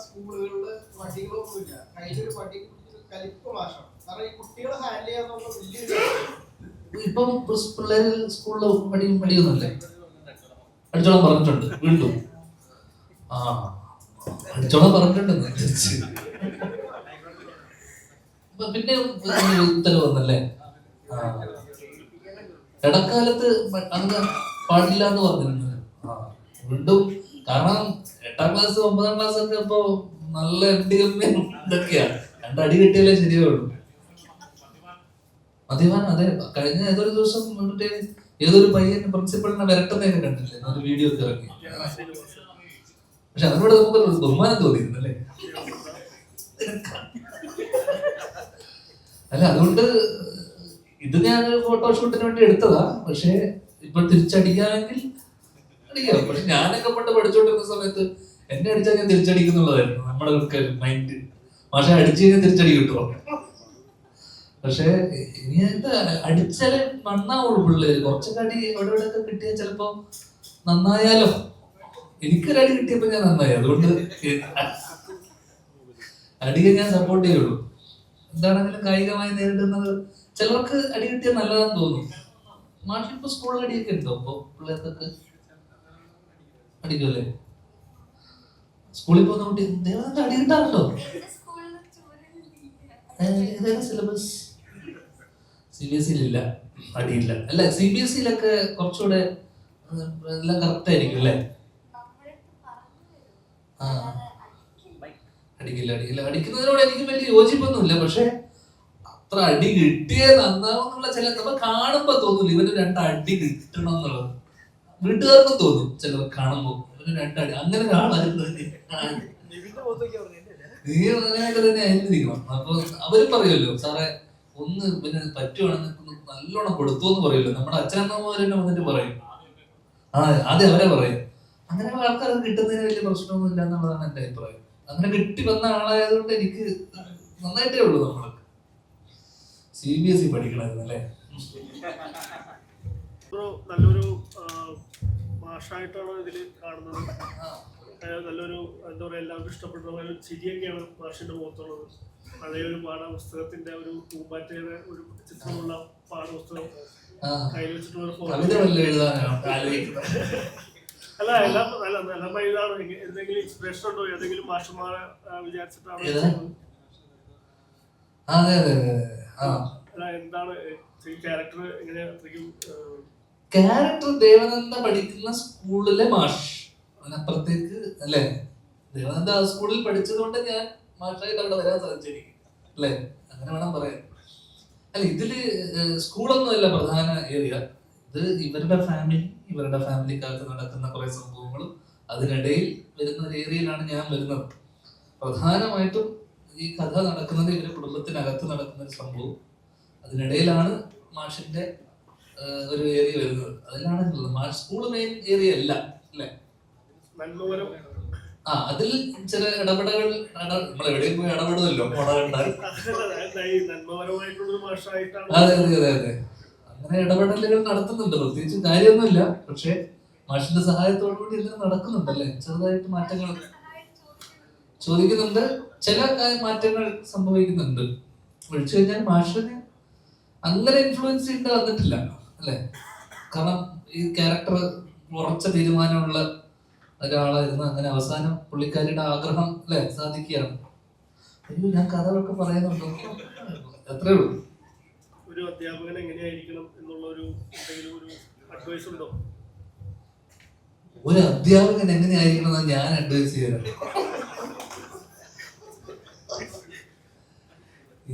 സ്കൂളുകളില് വടികളൊന്നുമില്ല, കയ്യിലൊരു വടി കലിപ്പ് മാഷാണ്. കാരണം ഈ കുട്ടികളെ ഹാൻഡിൽ ചെയ്യാന്നുള്ള വലിയൊരു ഇപ്പം പിള്ളേര് സ്കൂളിൽ മടിയൊന്നുമില്ല. അടിച്ചോളാൻ പറഞ്ഞിട്ടുണ്ട് വീണ്ടും. അടിച്ചോളാൻ പറഞ്ഞിട്ടുണ്ട്. പിന്നെ ഉത്തരവ് വന്നല്ലേ. ഇടക്കാലത്ത് അങ്ങനെ പാടില്ല എന്ന് പറഞ്ഞിരുന്നു. വീണ്ടും കാരണം 8ാം ക്ലാസ് 9ാം ക്ലാസ് ഒക്കെ ഇപ്പൊ നല്ല ഇതൊക്കെയാണ്. രണ്ടടി കിട്ടിയാലേ ശരിയാവുള്ളൂ. മദ്യപാനം. അതെ, കഴിഞ്ഞ ഏതൊരു ദിവസം മറ്റേ ഏതൊരു പയ്യൻ പ്രിൻസിപ്പളിനെ വരട്ടുന്നതൊക്കെ കണ്ടില്ലേ, ഒരു വീഡിയോ ഒക്കെ ഇറങ്ങി. പക്ഷെ അതിനോട് നമുക്ക് ബഹുമാനം തോന്നിയിരുന്നു അല്ലേ. അല്ല, അതുകൊണ്ട് ഇത് ഞാൻ ഫോട്ടോഷൂട്ടിന് വേണ്ടി എടുത്തതാ. പക്ഷെ ഇപ്പൊ തിരിച്ചടിക്കാമെങ്കിൽ അടിക്കാം. പക്ഷെ ഞാനൊക്കെ പണ്ട് പഠിച്ചോണ്ടിരുന്ന സമയത്ത് എന്നെ അടിച്ചാൽ ഞാൻ തിരിച്ചടിക്കുന്നുള്ളതായിരുന്നു നമ്മുടെ മൈൻഡ്. പക്ഷെ അടിച്ചു കഴിഞ്ഞാൽ തിരിച്ചടി കിട്ടുമോ? പക്ഷെ ഇനി എന്താ, അടിച്ചാല് നന്നാവുള്ളൂ പിള്ളേര്. കുറച്ചൊക്കെ അടി എവിടെ ഇവിടെയൊക്കെ കിട്ടിയാൽ ചിലപ്പോ നന്നായാലോ. എനിക്കൊരടി കിട്ടിയപ്പോ ഞാൻ നന്നായി. അതുകൊണ്ട് അടിയെ ഞാൻ സപ്പോർട്ട് ചെയ്യുള്ളൂ. എന്താണെങ്കിലും കായികമായി നേരിടുന്നത് ചിലർക്ക് അടി കിട്ടിയാൽ നല്ലതാന്ന് തോന്നും. നാട്ടിലിപ്പോ സ്കൂളിൽ അടിയൊക്കെ ഉണ്ടോ ഇപ്പൊ പിള്ളേർക്കൊക്കെ? അടിക്കുമല്ലേ? സ്കൂളിൽ പോകുന്ന കുട്ടി ദേവനന്ദ അടി കിട്ടാറുണ്ടോ? ഏതാണ് സിലബസ്? CBSE-യിലില്ല, അടിയില്ല. അല്ല, CBSE-യിലൊക്കെ കുറച്ചുകൂടെ എല്ലാം കറക്റ്റ് ആയിരിക്കും അല്ലേ? അടിക്കില്ല. അടിക്കുന്നതിനോട് എനിക്ക് വലിയ യോജിപ്പൊന്നുമില്ല. പക്ഷെ അത്ര അടി കിട്ടിയേ നന്നാവുന്നുള്ള ചില നമ്മൾ കാണുമ്പോ തോന്നില്ല ഇവന് 2 അടി കിട്ടണം എന്നുള്ളത്. വീട്ടുകാർക്കും തോന്നും ചിലർ കാണുമ്പോ ഇവന് 2 അടി. അങ്ങനെ ഒരാളായിരുന്നു നീ. അങ്ങനെയൊക്കെ തന്നെ ആയിരിക്കണം. അപ്പൊ അവരും പറയുമല്ലോ, സാറേ ഒന്ന് പിന്നെ പറ്റുവാണെങ്കിൽ നല്ലോണം കൊടുത്തു എന്ന് പറയുമല്ലോ. നമ്മുടെ അച്ഛനമ്മമാര് തന്നെ വന്നിട്ട് പറയും. അതെ, അവരെ പറയും. അങ്ങനെയുള്ള ആൾക്കാർ കിട്ടുന്നതിന് വലിയ പ്രശ്നമൊന്നും ഇല്ല എന്നുള്ളതാണ് എന്റെ അഭിപ്രായം. അങ്ങനെ കിട്ടി വന്ന ആളായതുകൊണ്ട് എനിക്ക് നന്നായിട്ടേ ഉള്ളൂ. നമ്മള് CBSE പഠിക്കണമായിരുന്നു അല്ലേ. നല്ലൊരു മാഷായിട്ടാണ് ഇതിൽ കാണുന്നത്. നല്ലൊരു എന്താ പറയുക, എല്ലാവർക്കും ഇഷ്ടപ്പെട്ട ഒരു ചിരിയൊക്കെയാണ് മാഷിന്റെ മുഖത്തുള്ളത്. പഴയ ഒരു പാഠപുസ്തകത്തിന്റെ ഒരു പൂമ്പാറ്റയുടെ ഒരു ചിത്രമുള്ള പാഠപുസ്തകം കയ്യിൽ വെച്ചിട്ടുള്ള ഫോട്ടോ. അല്ല, എല്ലാം ഇതാണ്. എന്തെങ്കിലും ഇൻസ്പിറേഷൻ ഉണ്ടോ? ഏതെങ്കിലും മാഷന്മാരെ വിചാരിച്ചിട്ടാണ്? എന്താണ് ക്യാരക്ടർ? എങ്ങനെയാ ക്യാരക്ടർ? ദേവനന്ദ പഠിക്കുന്ന സ്കൂളിലെ മാഷ്. അതിനപ്പുറത്തേക്ക് അല്ലേ. ദേവനന്ദ ആ സ്കൂളിൽ പഠിച്ചത് കൊണ്ട് ഞാൻ മാഷായിട്ട് അവിടെ വരാൻ സാധിച്ചിരിക്കും അല്ലേ. അങ്ങനെ വേണം പറയാൻ. അല്ല, ഇതില് സ്കൂളൊന്നും അല്ല പ്രധാന ഏരിയ. ഇത് ഇവരുടെ ഫാമിലിക്കകത്ത് നടക്കുന്ന കുറെ സംഭവങ്ങളും അതിനിടയിൽ വരുന്ന ഒരു ഏരിയയിലാണ് ഞാൻ വരുന്നത്. പ്രധാനമായിട്ടും ഈ കഥ നടക്കുന്നത് ഇവരുടെ കുടുംബത്തിനകത്ത് നടക്കുന്ന ഒരു സംഭവം. അതിനിടയിലാണ് മാഷിന്റെ ഒരു ഏരിയ വരുന്നത്. അതിലാണ് മാഷ് സ്കൂൾ മെയിൻ ഏരിയ അല്ല അല്ലേ. അതിൽ ചില ഇടപെടലുകൾ നമ്മൾ എവിടെയും പോയി ഇടപെടുമല്ലോ. അതെ. അങ്ങനെ ഇടപെടലുകൾ നടത്തുന്നുണ്ട്. പ്രത്യേകിച്ച് കാര്യമൊന്നുമില്ല. പക്ഷെ മാഷിന്റെ സഹായത്തോടുകൂടി ഇതിന് നടക്കുന്നുണ്ടല്ലേ. ചെറുതായിട്ട് മാറ്റങ്ങൾ ചോദിക്കുന്നുണ്ട്, ചില മാറ്റങ്ങൾ സംഭവിക്കുന്നുണ്ട്. ഒഴിച്ചു കഴിഞ്ഞാൽ മാഷിന് അങ്ങനെ ഇൻഫ്ലുവൻസ് ചെയ്യേണ്ടി വന്നിട്ടില്ല അല്ലെ. കാരണം ഈ ക്യാരക്ടർ ഉറച്ച തീരുമാനമുള്ള ഒരാളായിരുന്നു. അങ്ങനെ അവസാനം പുള്ളിക്കാരിയുടെ ആഗ്രഹം അല്ലെ സാധിക്കുകയാണ്. അയ്യോ, ഞാൻ കഥകളൊക്കെ പറയുന്നുണ്ടോ? അത്രേ ഉള്ളൂ. ഒരു അധ്യാപകൻ എങ്ങനെയായിരിക്കണം എന്നുള്ള ഒരു അഡ്വൈസ് ഉണ്ടോ? ഒരു അധ്യാപകൻ എങ്ങനെയായിരിക്കണം എന്ന് ഞാൻ അഡ്വൈസ് ചെയ്യാറ്.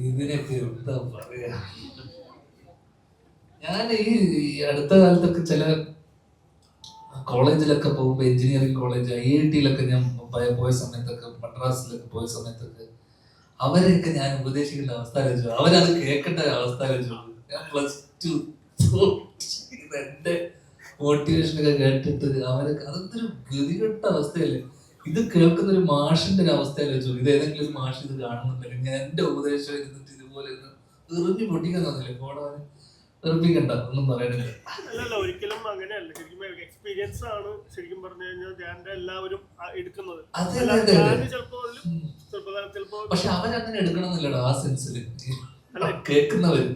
ഇതിനൊക്കെ എന്താ പറയാ. ഞാൻ ഈ അടുത്ത കാലത്തൊക്കെ ചില കോളേജിലൊക്കെ പോകുമ്പോ, എഞ്ചിനീയറിംഗ് കോളേജ്, IIT-യിലൊക്കെ ഞാൻ പോയ സമയത്തൊക്കെ, മദ്രാസിലൊക്കെ പോയ സമയത്തൊക്കെ അവരെയൊക്കെ ഞാൻ ഉപദേശിക്കേണ്ട അവസ്ഥ ആലോചിച്ചു. അവരത് കേൾക്കേണ്ട അവസ്ഥ ആലോചിച്ചു. ഞാൻ +2 എന്റെ മോട്ടിവേഷനൊക്കെ കേട്ടിട്ട് അവരൊക്കെ അതൊരു ഗതികെട്ട അവസ്ഥയല്ലേ. ഇത് കേൾക്കുന്ന ഒരു മാഷിന്റെ ഒരു അവസ്ഥ ആലോചിച്ചു. ഇത് ഏതെങ്കിലും ഒരു മാഷ് ഇത് കാണുന്നുണ്ടെങ്കിൽ ഞാൻ എന്റെ ഉപദേശം ഇരുന്നിട്ട് ഇതുപോലെ എറിഞ്ഞു പൊട്ടിക്കുന്നല്ലേ. പോടാൻ എറിപ്പിക്കണ്ട, ഒന്നും പറയണില്ല. അല്ലല്ല, ഒരിക്കലും അങ്ങനെയല്ല. ശരിക്കും എക്സ്പീരിയൻസ് ആണ് ശരിക്കും പറഞ്ഞു കഴിഞ്ഞാൽ ഞാൻ എല്ലാവരും എടുക്കുന്നത്. ചിലപ്പോൾ ചിലപ്പോ പക്ഷെ അവരങ്ങനെ എടുക്കണമെന്നില്ലടാ ആ സെൻസിൽ കേൾക്കുന്നവര്.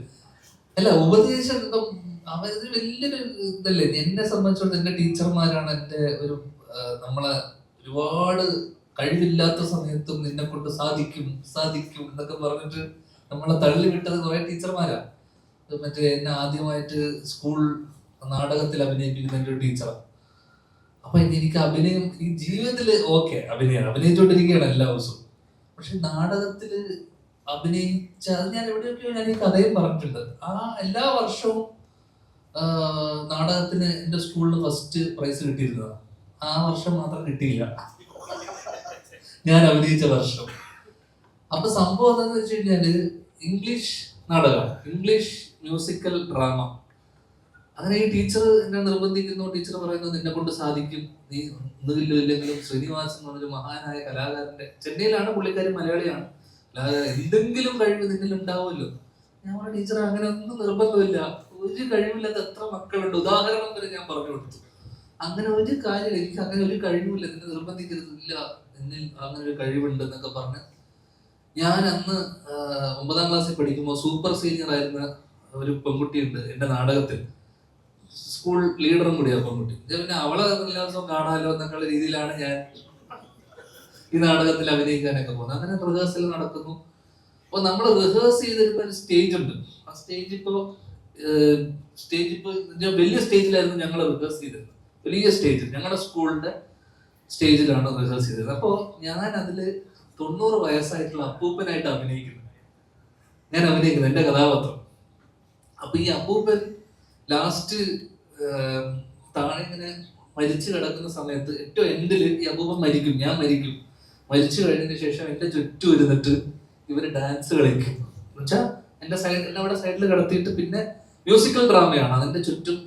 അല്ല ഉപദേശം ഇപ്പം അവര് വലിയൊരു ഇതല്ലേ. എന്നെ സംബന്ധിച്ചോളം എന്റെ ടീച്ചർമാരാണ് എന്റെ ഒരു നമ്മളെ ഒരുപാട് കഴിവില്ലാത്ത സമയത്തും നിന്നെ കൊണ്ട് സാധിക്കും സാധിക്കും എന്നൊക്കെ പറഞ്ഞിട്ട് നമ്മളെ തള്ളി വിട്ടത് കുറെ ടീച്ചർമാരാ. മറ്റേ എന്നെ ആദ്യമായിട്ട് സ്കൂൾ നാടകത്തിൽ അഭിനയിപ്പിക്കുന്ന എന്റെ ഒരു ടീച്ചറാണ്. അപ്പൊ എനിക്ക് അഭിനയം ഈ ജീവിതത്തില് ഓക്കെ അഭിനയിച്ചോണ്ടിരിക്കുകയാണ് എല്ലാ ദിവസവും. പക്ഷെ നാടകത്തില് അഭിനയിച്ച അത് ഞാൻ എവിടെയൊക്കെയോ ഞാൻ ഈ കഥയും പറഞ്ഞിട്ടുണ്ട്. ആ എല്ലാ വർഷവും നാടകത്തിന് എന്റെ സ്കൂളിൽ ഫസ്റ്റ് പ്രൈസ് കിട്ടിയിരുന്നതാണ്. ആ വർഷം മാത്രം കിട്ടിയില്ല, ഞാൻ അഭിനയിച്ച വർഷം. അപ്പൊ സംഭവം എന്താന്ന് വെച്ച് കഴിഞ്ഞാല് ഇംഗ്ലീഷ് നാടകം, ഇംഗ്ലീഷ് മ്യൂസിക്കൽ ഡ്രാമ. അങ്ങനെ ഈ ടീച്ചർ എന്നെ നിർബന്ധിക്കുന്നു. ടീച്ചർ പറയുന്നത് നിന്നെ കൊണ്ട് സാധിക്കും, നീ ഒന്നുമില്ലെങ്കിലും ശ്രീനിവാസൻ എന്ന് പറഞ്ഞൊരു മഹാനായ കലാകാരന്റെ, ചെന്നൈയിലാണ് പുള്ളിക്കാരി, മലയാളിയാണ്, എന്തെങ്കിലും കഴിവ് നിന്നിൽ ഉണ്ടാവുമല്ലോ. ഞാൻ പറഞ്ഞ ടീച്ചർ അങ്ങനെ ഒന്നും നിർബന്ധമില്ല, ഒരു കഴിവില്ലാത്ത എത്ര മക്കളുണ്ട്, ഉദാഹരണം വരെ ഞാൻ പറഞ്ഞു കൊടുത്തു. അങ്ങനെ ഒരു കാര്യം എനിക്ക് അങ്ങനെ ഒരു കഴിവില്ല, നിന്നെ നിർബന്ധിക്കരുതില്ല, എന്നിൽ അങ്ങനെ ഒരു കഴിവുണ്ട് എന്നൊക്കെ പറഞ്ഞ് ഞാൻ അന്ന് 9ാം ക്ലാസ്സിൽ പഠിക്കുമ്പോൾ സൂപ്പർ സീനിയർ ആയിരുന്ന ഒരു പെൺകുട്ടിയുണ്ട് എന്റെ നാടകത്തിൽ, സ്കൂൾ ലീഡറും കൂടിയാണ് പെൺകുട്ടി. പിന്നെ അവളെ എല്ലാ ദിവസവും കാണാമല്ലോ എന്നൊക്കെയുള്ള രീതിയിലാണ് ഞാൻ ഈ നാടകത്തിൽ അഭിനയിക്കാനൊക്കെ പോകുന്നത്. അങ്ങനെ റിഹേഴ്സൽ നടക്കുന്നു. അപ്പൊ നമ്മൾ റിഹേഴ്സ് ചെയ്തിരുന്ന ഒരു സ്റ്റേജ് ഉണ്ട്. ആ സ്റ്റേജ് ഇപ്പോ വലിയ സ്റ്റേജിലായിരുന്നു ഞങ്ങൾ റിഹേഴ്സ് ചെയ്തത്. വലിയ സ്റ്റേജ് ഞങ്ങളുടെ സ്കൂളിന്റെ സ്റ്റേജിലാണ് റിഹേഴ്സ് ചെയ്തത്. അപ്പോ ഞാൻ അതില് 90 വയസ്സായിട്ടുള്ള അപ്പൂപ്പനായിട്ട് ഞാൻ അഭിനയിക്കുന്നത് എന്റെ കഥാപാത്രം. അപ്പൊ ഈ അപ്പൂപ്പൻ ലാസ്റ്റ് താഴെ ഇങ്ങനെ മരിച്ചു കിടക്കുന്ന സമയത്ത് ഏറ്റവും എൻഡില് ഈ അപ്പൂപ്പൻ മരിക്കും, ഞാൻ മരിക്കും. മരിച്ചു കഴിഞ്ഞതിന് ശേഷം എന്റെ ചുറ്റും ഇരുന്നിട്ട് ഇവര് ഡാൻസ് കളിക്കും. എന്നുവെച്ചാൽ എന്റെ അവിടെ സൈഡിൽ കിടത്തിയിട്ട് പിന്നെ മ്യൂസിക്കൽ ഡ്രാമയാണ്, അതിന്റെ ചുറ്റും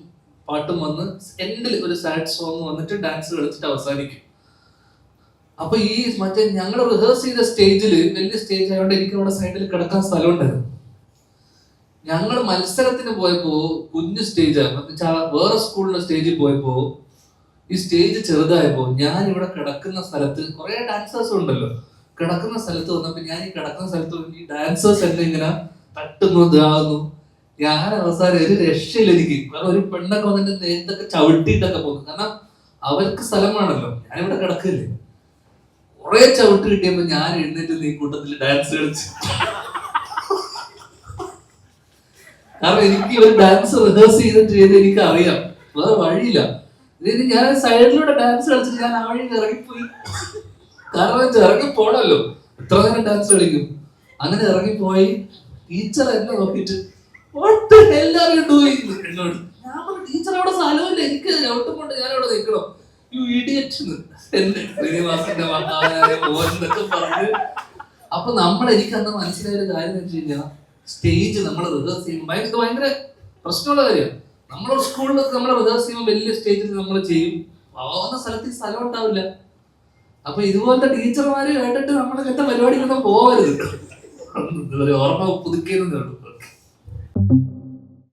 പാട്ടും വന്ന് എൻഡിൽ ഒരു സാഡ് സോങ് വന്നിട്ട് ഡാൻസ് കളിച്ചിട്ട് അവസാനിക്കും. അപ്പൊ ഈ മറ്റേ ഞങ്ങൾ റിഹേഴ്സ് ചെയ്ത സ്റ്റേജില് വലിയ സ്റ്റേജ് ആയതുകൊണ്ട് എനിക്ക് അവിടെ സൈഡിൽ കിടക്കാൻ സ്ഥലം ഉണ്ടായിരുന്നു. ഞങ്ങൾ മത്സരത്തിന് പോയപ്പോ കുഞ്ഞു സ്റ്റേജാണ്, വേറെ സ്കൂളിലെ സ്റ്റേജിൽ പോയപ്പോ ഈ സ്റ്റേജ് ചെറുതായപ്പോ ഞാൻ ഇവിടെ കിടക്കുന്ന സ്ഥലത്ത് കുറെ ഡാൻസേഴ്സ് ഉണ്ടല്ലോ, കിടക്കുന്ന സ്ഥലത്ത് വന്നപ്പോ ഞാൻ ഈ കിടക്കുന്ന സ്ഥലത്ത് ഈ ഡാൻസേഴ്സ് എന്നെ ഇങ്ങനെ തട്ടുന്നു ഇതാകുന്നു. ഞാൻ അവസാനം ഒരു രക്ഷയില്ല എനിക്ക്. കാരണം ഒരു പെണ്ണൊക്കെ വന്നിട്ട് നേരത്തൊക്കെ ചവിട്ടിയിട്ടൊക്കെ പോകുന്നു, കാരണം അവർക്ക് സ്ഥലമാണല്ലോ, ഞാനിവിടെ കിടക്കില്ലേ. കുറെ ചവിട്ട് കിട്ടിയപ്പോ ഞാൻ എഴുന്നേറ്റ് ഈ കൂട്ടത്തിൽ ഡാൻസ് കളിച്ചു. കാരണം എനിക്ക് ഒരു ഡാൻസ് റിഹേഴ്സ് ചെയ്ത് എനിക്ക് അറിയാം, വേറെ വഴിയില്ല. ഇതിന് ഞാൻ സൈഡിലൂടെ ഡാൻസ് കളിച്ചിട്ട് ഞാൻ ആ വഴി ഇറങ്ങിപ്പോയി. കാരണം ഇറങ്ങി പോണല്ലോ, എത്ര നേരം ഡാൻസ് കളിക്കും. അങ്ങനെ ഇറങ്ങിപ്പോയി. ടീച്ചർ എന്നെ നോക്കിയിട്ട് എന്നോട്, ഞാൻ പറഞ്ഞു ടീച്ചർ അവിടെ സ്ഥലമില്ല, എനിക്ക് ഒട്ടും കൊണ്ട് ഞാൻ അവിടെ നിൽക്കണോ, യു ഇഡിയറ്റ് എന്നെ ശ്രീനിവാസന്റെ മഹാനായ മോൻ എന്നൊക്കെ പറഞ്ഞ്. അപ്പൊ എനിക്ക് അന്ന് മനസ്സിലായ ഒരു കാര്യം എന്ന് വെച്ച് കഴിഞ്ഞാൽ സ്റ്റേജ് നമ്മൾ റിഹേഴ്സ് ചെയ്യുമ്പോൾ ഭയങ്കര പ്രശ്നമുള്ള കാര്യമാണ്. നമ്മുടെ സ്കൂളിലൊക്കെ നമ്മൾ റിഹേഴ്സ് ചെയ്യുമ്പോൾ വലിയ സ്റ്റേജിൽ നമ്മൾ ചെയ്യും, പോകുന്ന സ്ഥലത്ത് സ്ഥലം ഉണ്ടാവില്ല. അപ്പൊ ഇതുപോലത്തെ ടീച്ചർമാര് കേട്ടിട്ട് നമ്മൾ ഇങ്ങനത്തെ പരിപാടിക്കൊന്നും പോകരുത്, ഓർമ്മ പുതുക്കിയെന്നേ ഉള്ളൂ.